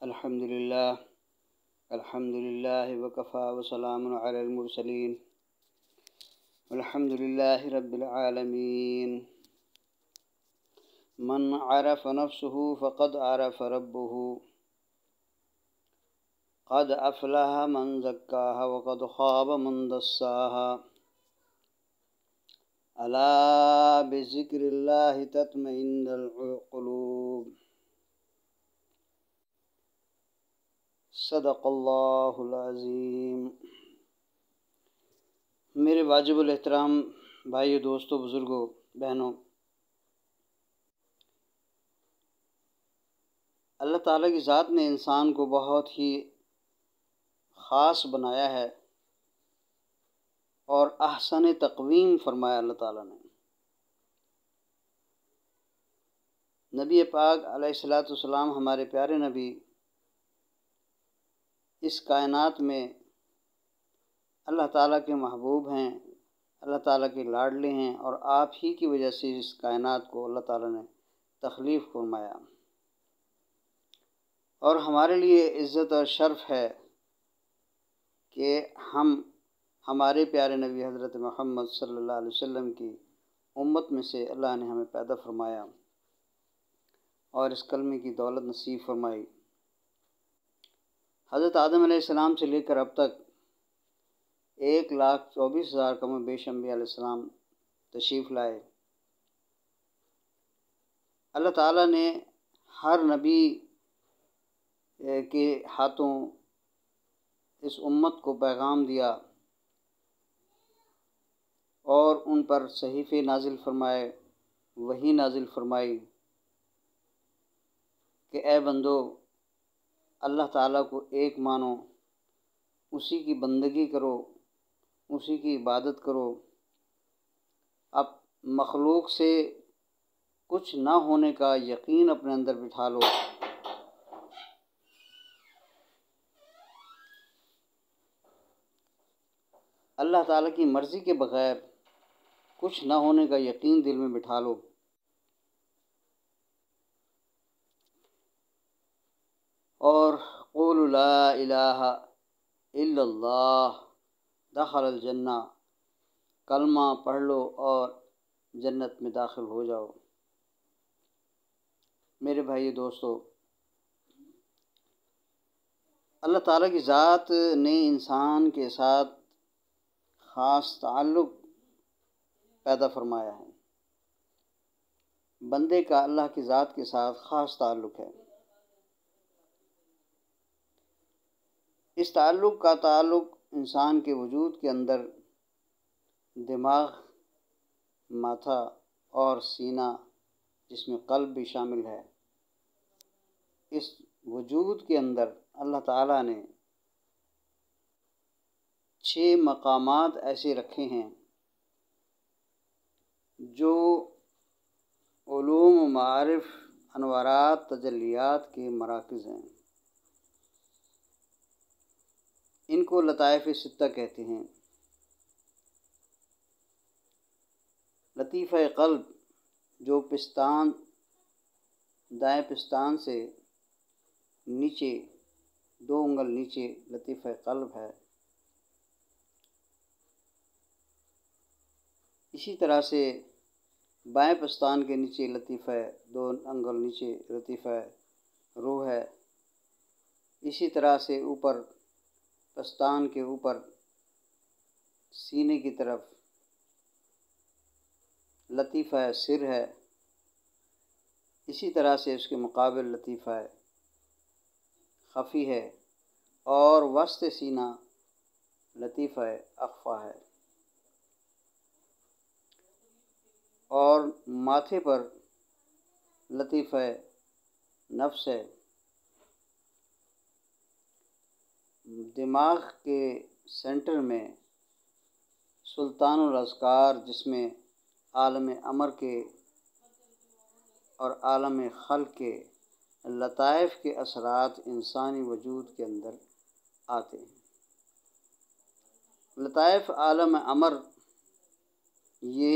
الحمد للہ وکفا وسلام علی المرسلین الحمد للہ رب العالمین من عرف نفسه فقد عرف ربه قد افلح من زکاها وقد خاب من دساها الا بذکر اللہ تطمئن القلوب صدق اللہ العظیم۔ میرے واجب الاحترام بھائیو، دوستو، بزرگوں، بہنوں، اللہ تعالیٰ کی ذات نے انسان کو بہت ہی خاص بنایا ہے اور احسن تقویم فرمایا اللہ تعالیٰ نے۔ نبی پاک علیہ الصلوۃ والسلام ہمارے پیارے نبی اس کائنات میں اللہ تعالیٰ کے محبوب ہیں، اللہ تعالیٰ کے لاڈلے ہیں، اور آپ ہی کی وجہ سے اس کائنات کو اللہ تعالیٰ نے تخلیق فرمایا۔ اور ہمارے لیے عزت اور شرف ہے کہ ہمارے پیارے نبی حضرت محمد صلی اللہ علیہ وسلم کی امت میں سے اللہ نے ہمیں پیدا فرمایا اور اس کلمے کی دولت نصیب فرمائی۔ حضرت آدم علیہ السلام سے لے کر اب تک 1,24,000 کم و بیش انبیاء علیہ السلام تشریف لائے۔ اللہ تعالیٰ نے ہر نبی کے ہاتھوں اس امت کو پیغام دیا اور ان پر صحیفے نازل فرمائے، وحی نازل فرمائی کہ اے بندو، اللہ تعالیٰ کو ایک مانو، اسی کی بندگی کرو، اسی کی عبادت کرو، اب مخلوق سے کچھ نہ ہونے کا یقین اپنے اندر بٹھا لو۔ اللہ تعالیٰ کی مرضی کے بغیر کچھ نہ ہونے کا یقین دل میں بٹھا لو۔ اور قولوا لا الہ الا اللہ دخل الجنہ، کلمہ پڑھ لو اور جنت میں داخل ہو جاؤ۔ میرے بھائی دوستو، اللہ تعالیٰ کی ذات نے انسان کے ساتھ خاص تعلق پیدا فرمایا ہے۔ بندے کا اللہ کی ذات کے ساتھ خاص تعلق ہے۔ اس تعلق کا تعلق انسان کے وجود کے اندر دماغ، ماتھا اور سینہ، جس میں قلب بھی شامل ہے، اس وجود کے اندر اللہ تعالیٰ نے 6 مقامات ایسے رکھے ہیں جو علوم و معارف، انوارات، تجلیات کے مراکز ہیں۔ ان کو لطائف ستہ کہتے ہیں۔ لطیفہ قلب، جو پستان، دائیں پستان سے نیچے 2 انگل نیچے لطیفہ قلب ہے۔ اسی طرح سے بائیں پستان کے نیچے لطیفہ 2 انگل نیچے لطیفہ روح ہے۔ اسی طرح سے اوپر پستان کے اوپر سینے کی طرف لطیفہ سر ہے۔ اسی طرح سے اس کے مقابل لطیفہ خفی ہے، اور وسط سینہ لطیفہ اخفا ہے، اور ماتھے پر لطیفہ نفس ہے۔ دماغ کے سینٹر میں سلطان الاذکار، جس میں عالم امر کے اور عالم خلق کے لطائف کے اثرات انسانی وجود کے اندر آتے ہیں۔ لطائف عالم امر، یہ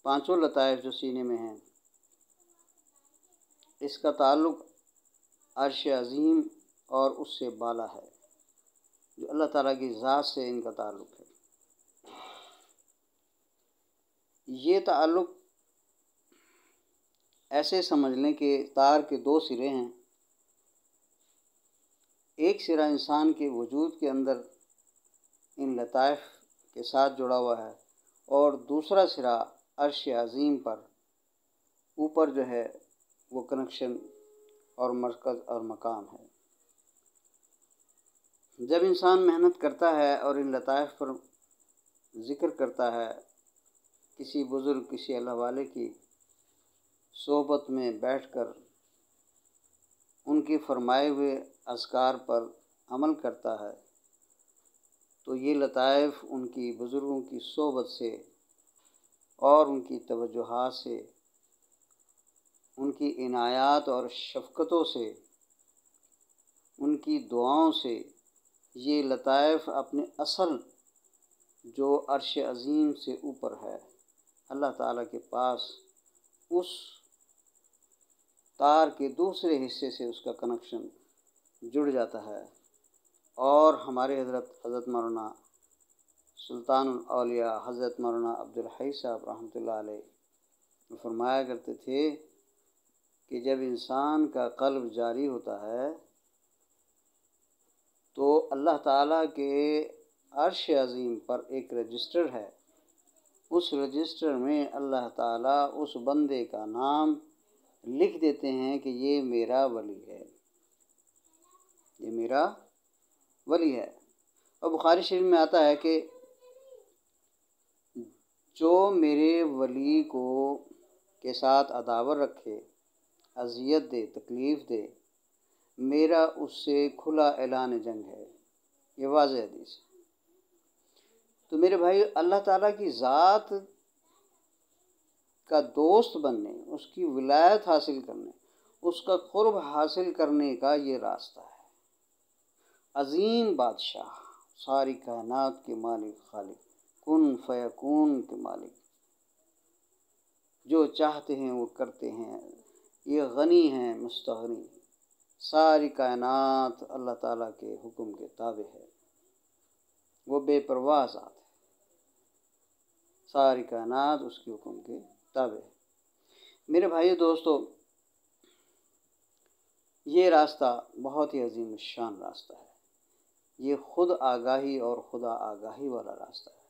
5 لطائف جو سینے میں ہیں، اس کا تعلق عرش عظیم اور اس سے بالا ہے، جو اللہ تعالیٰ کی ذات سے ان کا تعلق ہے۔ یہ تعلق ایسے سمجھ لیں کہ تار کے دو سرے ہیں، ایک سرا انسان کے وجود کے اندر ان لطائف کے ساتھ جڑا ہوا ہے، اور دوسرا سرا عرش عظیم پر اوپر جو ہے وہ کنیکشن اور مرکز اور مقام ہے۔ جب انسان محنت کرتا ہے اور ان لطائف پر ذکر کرتا ہے، کسی بزرگ کسی اللہ والے کی صحبت میں بیٹھ کر ان کے فرمائے ہوئے اذکار پر عمل کرتا ہے، تو یہ لطائف ان کی بزرگوں کی صحبت سے اور ان کی توجہات سے، ان کی عنایات اور شفقتوں سے، ان کی دعاؤں سے، یہ لطائف اپنے اصل جو عرش عظیم سے اوپر ہے اللہ تعالیٰ کے پاس اس تار کے دوسرے حصے سے اس کا کنیکشن جڑ جاتا ہے۔ اور ہمارے حضرت مولانا سلطان الاولیاء حضرت مولانا عبدالحی صاحب رحمۃ اللہ علیہ فرمایا کرتے تھے کہ جب انسان کا قلب جاری ہوتا ہے تو اللہ تعالیٰ کے عرش عظیم پر ایک رجسٹر ہے، اس رجسٹر میں اللہ تعالیٰ اس بندے کا نام لکھ دیتے ہیں کہ یہ میرا ولی ہے، یہ میرا ولی ہے۔ اور بخاری شریف میں آتا ہے کہ جو میرے ولی کو کے ساتھ عداوت رکھے، اذیت دے، تکلیف دے، میرا اس سے کھلا اعلان جنگ ہے۔ یہ واضح حدیث ہے۔ تو میرے بھائی، اللہ تعالیٰ کی ذات کا دوست بننے، اس کی ولایت حاصل کرنے، اس کا قرب حاصل کرنے کا یہ راستہ ہے۔ عظیم بادشاہ، ساری کائنات کے مالک، خالق، کن فیکون کے مالک، جو چاہتے ہیں وہ کرتے ہیں، یہ غنی ہیں مستغنی، ساری کائنات اللہ تعالیٰ کے حکم کے تابع ہے، وہ بے پرواہ ذات ہے، ساری کائنات اس کے حکم کے تابع ہے۔ میرے بھائیو دوستو، یہ راستہ بہت ہی عظیم الشان راستہ ہے، یہ خود آگاہی اور خدا آگاہی والا راستہ ہے۔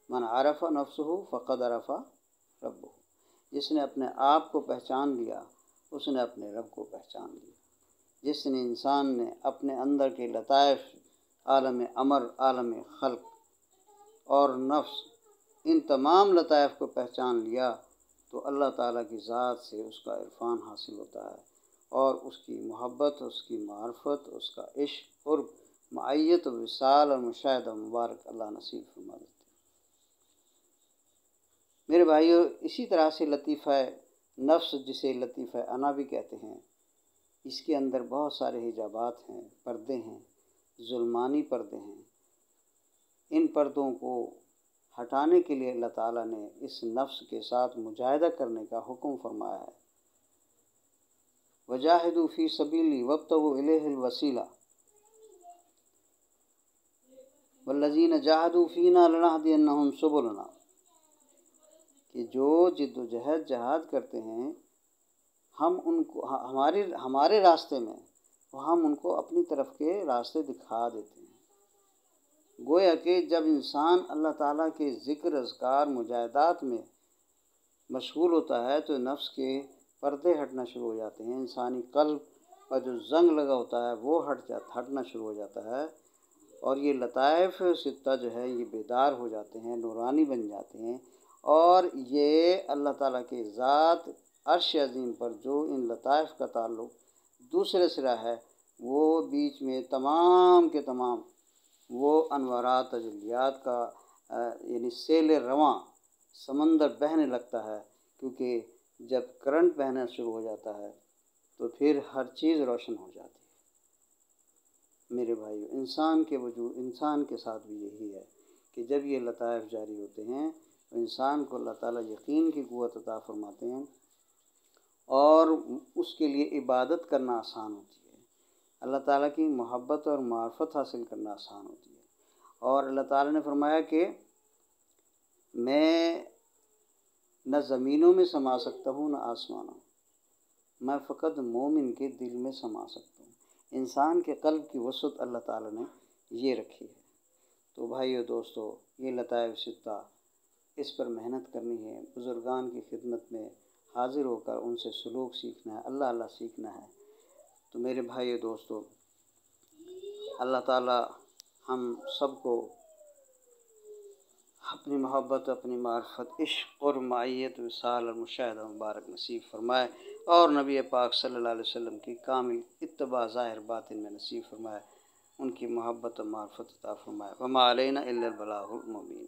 من عرف نفسہ فقد عرف ربہ، جس نے اپنے آپ کو پہچان لیا اس نے اپنے رب کو پہچان لیا۔ جس نے انسان نے اپنے اندر کے لطائف، عالم امر، عالم خلق اور نفس، ان تمام لطائف کو پہچان لیا تو اللہ تعالیٰ کی ذات سے اس کا عرفان حاصل ہوتا ہے، اور اس کی محبت، اس کی معرفت، اس کا عشق، قرب، معیت و وصال اور مشاہدہ مبارک اللہ نصیب فرما دیتے ہیں۔ میرے بھائیو، اسی طرح سے لطیفہ نفس، جسے لطیفہ انا بھی کہتے ہیں، اس کے اندر بہت سارے حجابات ہیں، پردے ہیں، ظلمانی پردے ہیں۔ ان پردوں کو ہٹانے کے لیے اللہ تعالیٰ نے اس نفس کے ساتھ مجاہدہ کرنے کا حکم فرمایا ہے۔ وَجَاهِدُوا فِي سَبِيلِي وَابْتَغُوا إِلَيْهِ الْوَسِيلَةَ وَالَّذِينَ جَاهَدُوا فِينَا لَنَهْدِيَنَّهُمْ سُبُلَنَا، کہ جو جد و جہاد کرتے ہیں ہم ان کو ہمارے راستے میں، تو ہم ان کو اپنی طرف کے راستے دکھا دیتے ہیں۔ گویا کہ جب انسان اللہ تعالیٰ کے ذکر، اذکار، مجاہدات میں مشغول ہوتا ہے تو نفس کے پردے ہٹنا شروع ہو جاتے ہیں، انسانی قلب کا جو زنگ لگا ہوتا ہے وہ ہٹنا شروع ہو جاتا ہے، اور یہ لطائف ستہ جو ہے یہ بیدار ہو جاتے ہیں، نورانی بن جاتے ہیں، اور یہ اللہ تعالیٰ کی ذات عرش عظیم پر جو ان لطائف کا تعلق دوسرے سرا ہے، وہ بیچ میں تمام کے تمام وہ انوارات، تجلیات کا یعنی سیل رواں سمندر بہنے لگتا ہے، کیونکہ جب کرنٹ بہنا شروع ہو جاتا ہے تو پھر ہر چیز روشن ہو جاتی ہے۔ میرے بھائیو، انسان کے ساتھ بھی یہی ہے کہ جب یہ لطائف جاری ہوتے ہیں تو انسان کو اللہ تعالیٰ یقین کی قوت عطا فرماتے ہیں، اور اس کے لیے عبادت کرنا آسان ہوتی ہے، اللہ تعالیٰ کی محبت اور معرفت حاصل کرنا آسان ہوتی ہے۔ اور اللہ تعالیٰ نے فرمایا کہ میں نہ زمینوں میں سما سکتا ہوں نہ آسمانوں، میں فقط مومن کے دل میں سما سکتا ہوں۔ انسان کے قلب کی وسعت اللہ تعالیٰ نے یہ رکھی ہے۔ تو بھائیو دوستو، یہ لطائف ستہ، اس پر محنت کرنی ہے، بزرگان کی خدمت میں حاضر ہو کر ان سے سلوک سیکھنا ہے، اللہ اللہ سیکھنا ہے۔ تو میرے بھائیو دوستو، اللہ تعالیٰ ہم سب کو اپنی محبت، اپنی معرفت، عشق اور معیت، وصال اور مشاہدہ مبارک نصیب فرمائے، اور نبی پاک صلی اللہ علیہ وسلم کی کامل اتباع ظاہر باطن میں نصیب فرمائے، ان کی محبت و معرفت عطا فرمائے۔ وما علینا الا البلاغ المبین۔